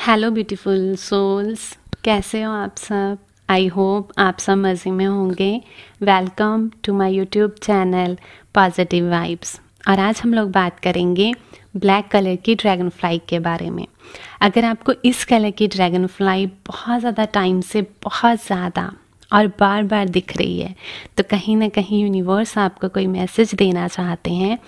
Hello beautiful souls, कैसे हो आप सब। आई होप आप सब मज़े में होंगे। Welcome to my YouTube channel positive vibes. और आज हम लोग बात करेंगे ब्लैक कलर की ड्रैगन फ्लाई के बारे में। अगर आपको इस कलर की ड्रैगन फ्लाई बहुत ज़्यादा टाइम से बहुत ज़्यादा और बार बार दिख रही है तो कहीं ना कहीं यूनिवर्स आपको कोई मैसेज देना चाहते हैं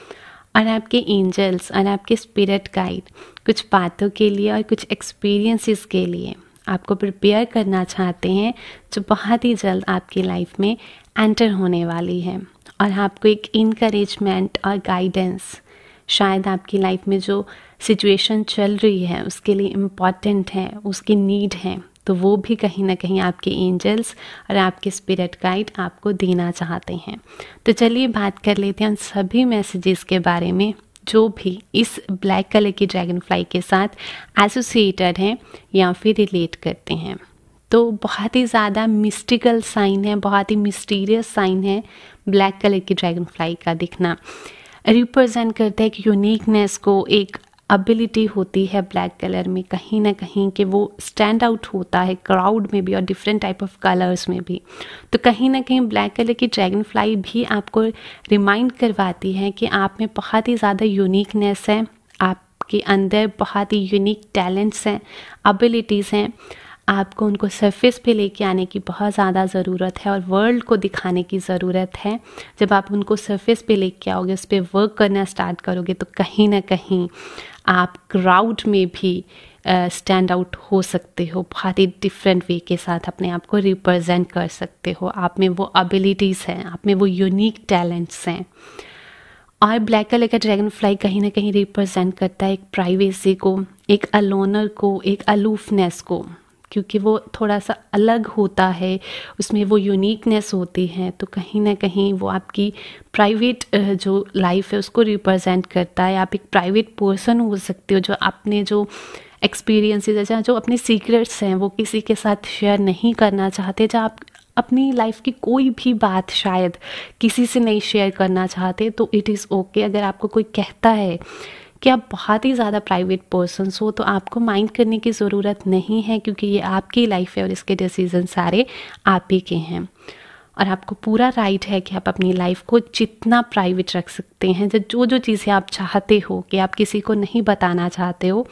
और आपके एंजल्स और आपके स्पिरिट गाइड कुछ बातों के लिए और कुछ एक्सपीरियंसेस के लिए आपको प्रिपेयर करना चाहते हैं जो बहुत ही जल्द आपकी लाइफ में एंटर होने वाली है। और आपको एक इनकरेजमेंट और गाइडेंस शायद आपकी लाइफ में जो सिचुएशन चल रही है उसके लिए इम्पॉर्टेंट है, उसकी नीड है, तो वो भी कहीं ना कहीं आपके एंजल्स और आपके स्पिरिट गाइड आपको देना चाहते हैं। तो चलिए बात कर लेते हैं उन सभी मैसेजेस के बारे में जो भी इस ब्लैक कलर की ड्रैगन फ्लाई के साथ एसोसिएटेड हैं या फिर रिलेट करते हैं। तो बहुत ही ज़्यादा मिस्टिकल साइन है, बहुत ही मिस्टीरियस साइन है ब्लैक कलर की ड्रैगन फ्लाई का दिखना। रिप्रेजेंट करता है एक यूनिकनेस को, एक एबिलिटी होती है ब्लैक कलर में कहीं ना कहीं कि वो स्टैंड आउट होता है क्राउड में भी और डिफरेंट टाइप ऑफ कलर्स में भी। तो कहीं ना कहीं ब्लैक कलर की ड्रैगन फ्लाई भी आपको रिमाइंड करवाती है कि आप में बहुत ही ज़्यादा यूनिकनेस है, आपके अंदर बहुत ही यूनिक टैलेंट्स हैं, एबिलिटीज़ हैं। आपको उनको सरफेस पे लेके आने की बहुत ज़्यादा ज़रूरत है और वर्ल्ड को दिखाने की ज़रूरत है। जब आप उनको सरफेस पे लेके आओगे, उस पर वर्क करना स्टार्ट करोगे तो कहीं ना कहीं आप क्राउड में भी स्टैंड आउट हो सकते हो, बहुत ही डिफरेंट वे के साथ अपने आप को रिप्रेजेंट कर सकते हो। आप में वो एबिलिटीज़ हैं, आप में वो यूनिक टैलेंट्स हैं। और ब्लैक कलर का ड्रैगन फ्लाई कहीं ना कहीं रिप्रेजेंट करता है एक प्राइवेसी को, एक अलोनर को, एक अलूफनेस को, क्योंकि वो थोड़ा सा अलग होता है, उसमें वो यूनिकनेस होती है। तो कहीं ना कहीं वो आपकी प्राइवेट जो लाइफ है उसको रिप्रेजेंट करता है। आप एक प्राइवेट पर्सन हो सकते हो जो अपने जो एक्सपीरियंसेस हैं, जो अपने सीक्रेट्स हैं वो किसी के साथ शेयर नहीं करना चाहते, जहाँ आप अपनी लाइफ की कोई भी बात शायद किसी से नहीं शेयर करना चाहते, तो इट इज़ ओके। अगर आपको कोई कहता है कि आप बहुत ही ज़्यादा प्राइवेट पर्सन्स हो तो आपको माइंड करने की ज़रूरत नहीं है, क्योंकि ये आपकी लाइफ है और इसके डिसीजन सारे आप ही के हैं। और आपको पूरा राइट है कि आप अपनी लाइफ को जितना प्राइवेट रख सकते हैं। जो जो चीज़ें आप चाहते हो कि आप किसी को नहीं बताना चाहते हो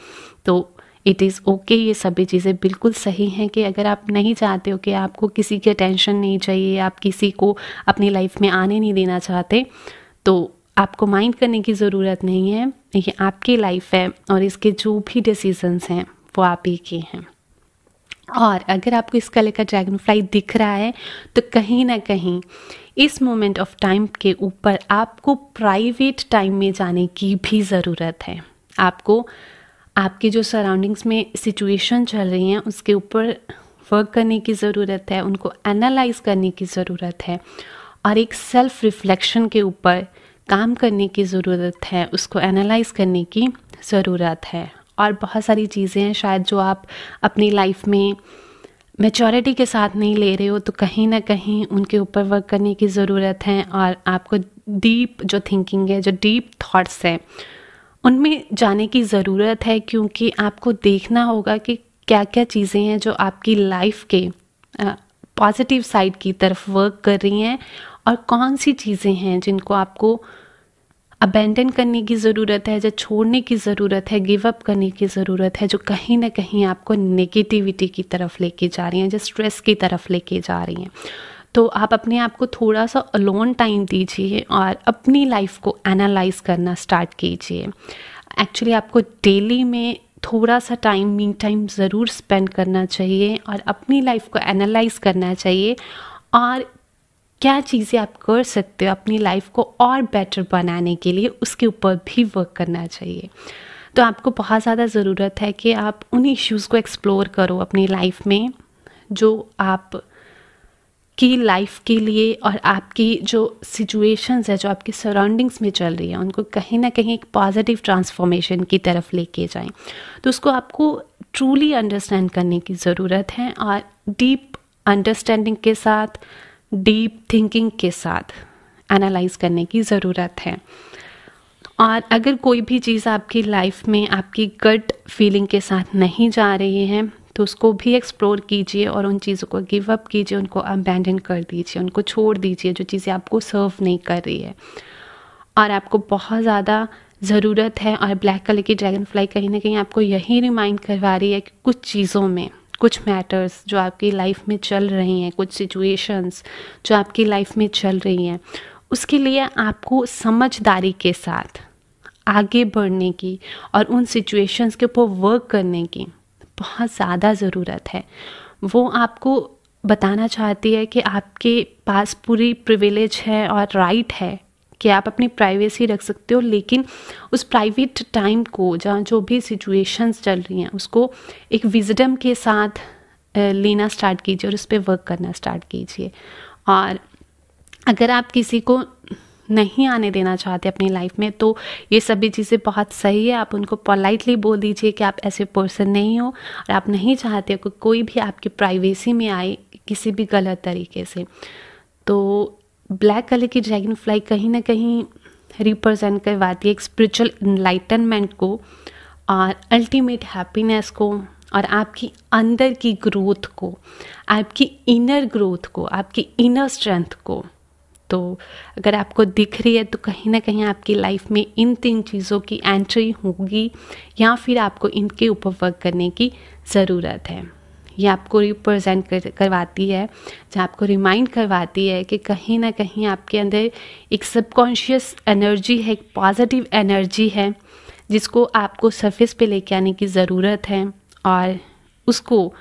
तो इट इज़ ओके। ये सभी चीज़ें बिल्कुल सही हैं कि अगर आप नहीं चाहते हो कि आपको किसी की अटेंशन नहीं चाहिए, आप किसी को अपनी लाइफ में आने नहीं देना चाहते, तो आपको माइंड करने की ज़रूरत नहीं है। ये आपकी लाइफ है और इसके जो भी डिसीजंस हैं वो आप ही के हैं। और अगर आपको इस कलर का ड्रैगन फ्लाई दिख रहा है तो कहीं ना कहीं इस मोमेंट ऑफ टाइम के ऊपर आपको प्राइवेट टाइम में जाने की भी ज़रूरत है। आपको आपकी जो सराउंडिंग्स में सिचुएशन चल रही हैं उसके ऊपर वर्क करने की ज़रूरत है, उनको एनालाइज करने की ज़रूरत है और एक सेल्फ रिफ्लेक्शन के ऊपर काम करने की ज़रूरत है, उसको एनालाइज करने की ज़रूरत है। और बहुत सारी चीज़ें हैं शायद जो आप अपनी लाइफ में मैच्योरिटी के साथ नहीं ले रहे हो, तो कहीं ना कहीं उनके ऊपर वर्क करने की ज़रूरत है। और आपको डीप जो थिंकिंग है, जो डीप थॉट्स हैं, उनमें जाने की ज़रूरत है, क्योंकि आपको देखना होगा कि क्या क्या चीज़ें हैं जो आपकी लाइफ के पॉजिटिव साइड की तरफ वर्क कर रही हैं और कौन सी चीज़ें हैं जिनको आपको अबेंडन करने की ज़रूरत है, जो छोड़ने की ज़रूरत है, गिव अप करने की ज़रूरत है, जो कहीं ना कहीं आपको नेगेटिविटी की तरफ लेके जा रही हैं, जो स्ट्रेस की तरफ लेके जा रही हैं। तो आप अपने आप को थोड़ा सा अलोन टाइम दीजिए और अपनी लाइफ को एनालाइज करना स्टार्ट कीजिए। एक्चुअली आपको डेली में थोड़ा सा टाइम, मी टाइम ज़रूर स्पेंड करना चाहिए और अपनी लाइफ को एनालाइज करना चाहिए और क्या चीज़ें आप कर सकते हो अपनी लाइफ को और बेटर बनाने के लिए, उसके ऊपर भी वर्क करना चाहिए। तो आपको बहुत ज़्यादा ज़रूरत है कि आप उन इश्यूज़ को एक्सप्लोर करो अपनी लाइफ में जो आप की लाइफ के लिए और आपकी जो सिचुएशंस है, जो आपकी सराउंडिंग्स में चल रही है, उनको कहीं ना कहीं एक पॉजिटिव ट्रांसफॉर्मेशन की तरफ लेके जाएं। तो उसको आपको ट्रूली अंडरस्टैंड करने की ज़रूरत है और डीप अंडरस्टैंडिंग के साथ, डीप थिंकिंग के साथ एनालाइज करने की ज़रूरत है। और अगर कोई भी चीज़ आपकी लाइफ में आपकी गट फीलिंग के साथ नहीं जा रही है तो उसको भी एक्सप्लोर कीजिए और उन चीज़ों को गिव अप कीजिए, उनको अबैंडन कर दीजिए, उनको छोड़ दीजिए जो चीज़ें आपको सर्व नहीं कर रही है और आपको बहुत ज़्यादा ज़रूरत है। और ब्लैक कलर की ड्रैगन फ्लाई कहीं ना कहीं आपको यही रिमाइंड करवा रही है कि कुछ चीज़ों में, कुछ मैटर्स जो आपकी लाइफ में चल रही हैं, कुछ सिचुएशंस जो आपकी लाइफ में चल रही हैं, उसके लिए आपको समझदारी के साथ आगे बढ़ने की और उन सिचुएशंस के ऊपर वर्क करने की बहुत ज़्यादा ज़रूरत है। वो आपको बताना चाहती है कि आपके पास पूरी प्रिविलेज है और राइट है कि आप अपनी प्राइवेसी रख सकते हो, लेकिन उस प्राइवेट टाइम को, जहाँ जो भी सिचुएशंस चल रही हैं, उसको एक विजडम के साथ लेना स्टार्ट कीजिए और उस पर वर्क करना स्टार्ट कीजिए। और अगर आप किसी को नहीं आने देना चाहते अपनी लाइफ में तो ये सभी चीज़ें बहुत सही है। आप उनको पोलाइटली बोल दीजिए कि आप ऐसे पर्सन नहीं हो और आप नहीं चाहते कि कोई भी आपकी प्राइवेसी में आए किसी भी गलत तरीके से। तो ब्लैक कलर की ड्रैगन फ्लाई कहीं ना कहीं रिप्रेजेंट करवाती है एक स्पिरिचुअल इनलाइटनमेंट को और अल्टीमेट हैप्पीनेस को और आपकी अंदर की ग्रोथ को, आपकी इनर ग्रोथ को, आपकी इनर स्ट्रेंथ को। तो अगर आपको दिख रही है तो कहीं ना कहीं आपकी लाइफ में इन 3 चीज़ों की एंट्री होगी या फिर आपको इनके ऊपर वर्क करने की ज़रूरत है। ये आपको रिप्रेजेंट करवाती है, जहाँ आपको रिमाइंड करवाती है कि कहीं ना कहीं आपके अंदर एक सबकॉन्शियस एनर्जी है, एक पॉजिटिव एनर्जी है जिसको आपको सरफेस पे लेके आने की ज़रूरत है और उसको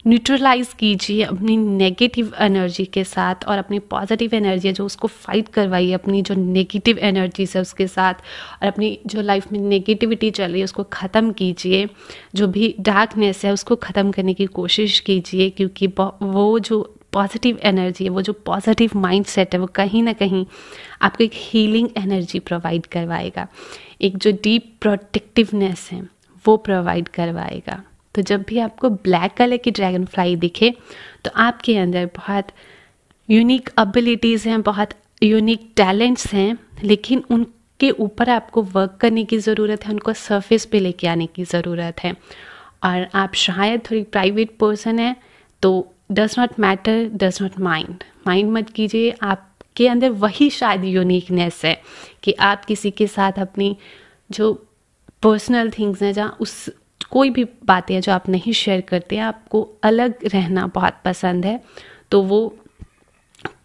न्यूट्रलाइज कीजिए अपनी नेगेटिव एनर्जी के साथ और अपनी पॉजिटिव एनर्जी है जो उसको फाइट करवाइए अपनी जो नेगेटिव एनर्जी है उसके साथ, और अपनी जो लाइफ में नेगेटिविटी चल रही है उसको ख़त्म कीजिए, जो भी डार्कनेस है उसको ख़त्म करने की कोशिश कीजिए, क्योंकि वो जो पॉजिटिव एनर्जी है, वो जो पॉजिटिव माइंड सेट है, वो कहीं ना कहीं आपको एक हीलिंग एनर्जी प्रोवाइड करवाएगा, एक जो डीप प्रोटेक्टिवनेस है वो प्रोवाइड करवाएगा। तो जब भी आपको ब्लैक कलर की ड्रैगन फ्लाई दिखे तो आपके अंदर बहुत यूनिक एबिलिटीज़ हैं, बहुत यूनिक टैलेंट्स हैं, लेकिन उनके ऊपर आपको वर्क करने की ज़रूरत है, उनको सरफेस पे लेके आने की ज़रूरत है। और आप शायद थोड़ी प्राइवेट पर्सन है तो does not matter, does not mind मत कीजिए। आपके अंदर वही शायद यूनिकनेस है कि आप किसी के साथ अपनी जो पर्सनल थिंग्स हैं, जहाँ उस कोई भी बातें हैं जो आप नहीं शेयर करते हैं, आपको अलग रहना बहुत पसंद है, तो वो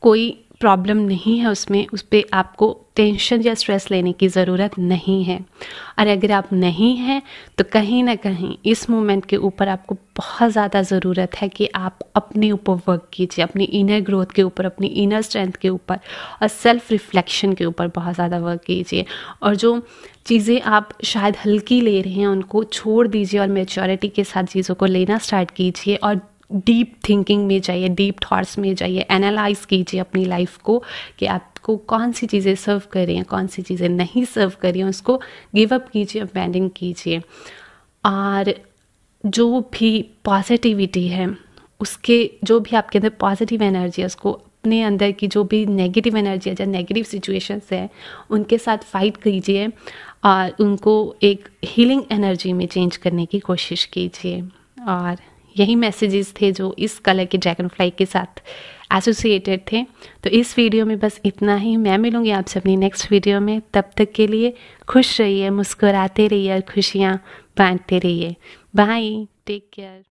कोई प्रॉब्लम नहीं है उसमें, उस पर आपको टेंशन या स्ट्रेस लेने की ज़रूरत नहीं है। और अगर आप नहीं हैं तो कहीं ना कहीं इस मोमेंट के ऊपर आपको बहुत ज़्यादा ज़रूरत है कि आप अपने ऊपर वर्क कीजिए, अपनी इनर ग्रोथ के ऊपर, अपनी इनर स्ट्रेंथ के ऊपर और सेल्फ रिफ्लेक्शन के ऊपर बहुत ज़्यादा वर्क कीजिए। और जो चीज़ें आप शायद हल्की ले रहे हैं उनको छोड़ दीजिए और मैच्योरिटी के साथ चीज़ों को लेना स्टार्ट कीजिए और डीप थिंकिंग में जाइए, डीप थॉट्स में जाइए, एनालाइज कीजिए अपनी लाइफ को कि आपको कौन सी चीज़ें सर्व कर रही हैं, कौन सी चीज़ें नहीं सर्व कर रही हैं, उसको गिव अप कीजिए, अबैंडन कीजिए। और जो भी पॉजिटिविटी है, उसके जो भी आपके अंदर पॉजिटिव एनर्जी है, उसको अपने अंदर की जो भी नेगेटिव एनर्जी है, जो नेगेटिव सिचुएशंस है, उनके साथ फाइट कीजिए और उनको एक हीलिंग एनर्जी में चेंज करने की कोशिश कीजिए। और यही मैसेजेस थे जो इस कलर के ड्रैगन फ्लाई के साथ एसोसिएटेड थे। तो इस वीडियो में बस इतना ही। मैं मिलूँगी आपसे अपनी नेक्स्ट वीडियो में। तब तक के लिए खुश रहिए, मुस्कुराते रहिए और खुशियाँ बांटते रहिए। Bye, take care.